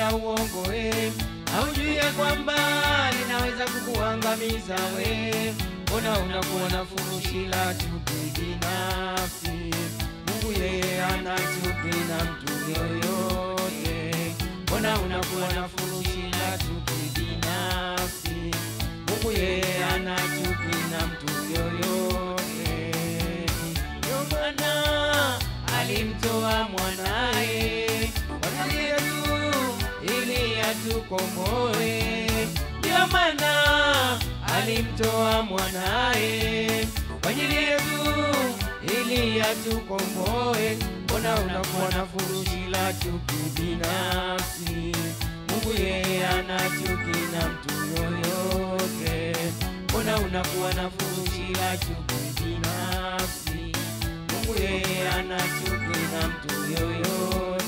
la uongo haujui kwamba linaweza kukuangamiza Mbona unakuwa na furushi la chuki binafsi? Mungu yeye hana chuki na mtu yoyote. Mbona unakuwa na furushi la chuki binafsi? Mungu yeye hana chuki na mtu yoyote. Ndio maana alimtoa mwanae kwa ajili yetu ili atukomboe. Ndio maana alimtoa mwanae kwa ajili yetu ili atukomboe. Mbona unakuwa na furushi la chuki binafsi? Mungu yeye hana chuki na mtu yoyote. Mbona unakuwa na furushi la chuki binafsi? Mungu yeye hana chuki na mtu yoyote.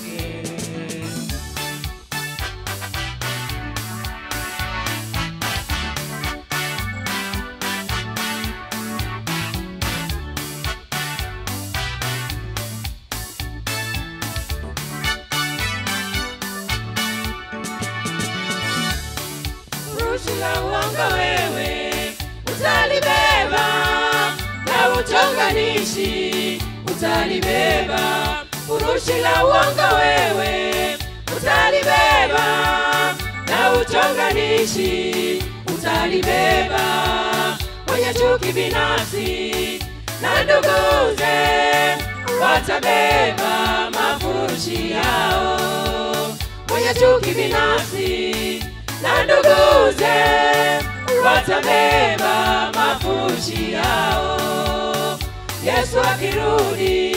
Furushi la uongo wewe utalibeba, na uchonganishi utalibeba. Furushi la uongo wewe utalibeba, na uchonganishi utalibeba. Mwenye chuki binafsi na nduguze watabeba mafurushi yao. Mwenye chuki binafsi na nduguze watabeba mafurushi yao. Yesu akirudi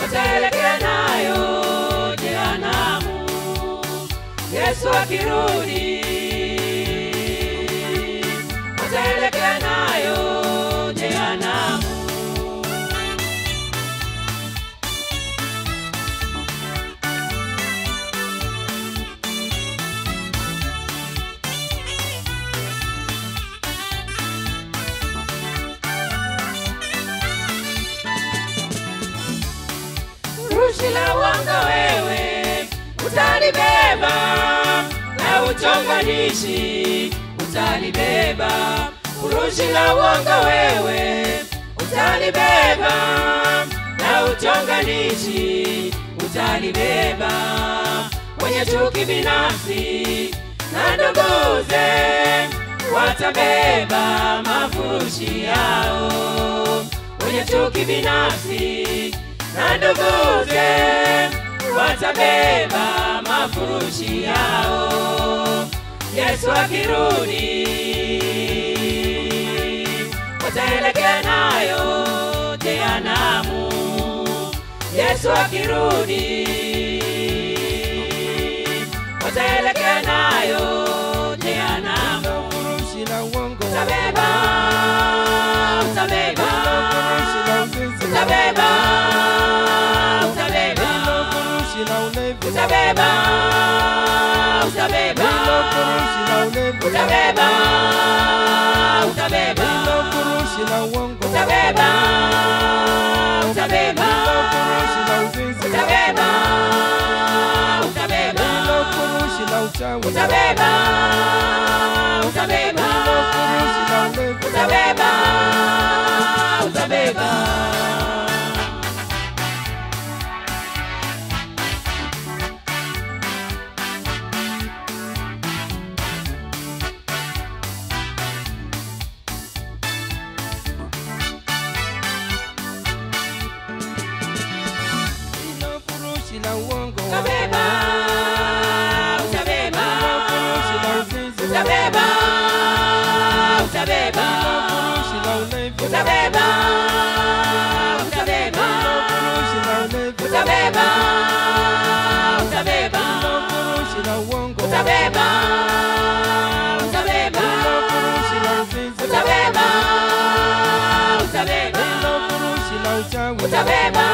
wataelekea nayo jehanamu. Yesu akirudi wataelekea nayo jehanamu. Furushi la uongo wewe utalibeba, na uchonganishi utalibeba. Furushi la uongo wewe utalibeba, na uchonganishi utalibeba. Mwenye chuki binafsi na nduguze watabeba mafurushi yao. Mwenye chuki binafsi na nduguze watabeba mafurushi yao. Yesu akirudi wataelekea nayo jehanamu. Yesu akirudi wataelekea nayo jehanamu. Furushi la uongo utabeba, utabeba, utabeba, utabeba, utabeba, utabeba, utabeba, utabeba, utabeba, utabeba, utabeba, utabeba, utabeba, utabeba, utabeba, utabeba. la uongo. Utabeba, utabeba, utabeba, utabeba, utabeba, utabeba, utabeba, utabeba, utabeba, utabeba, utabeba, utabeba, utabeba.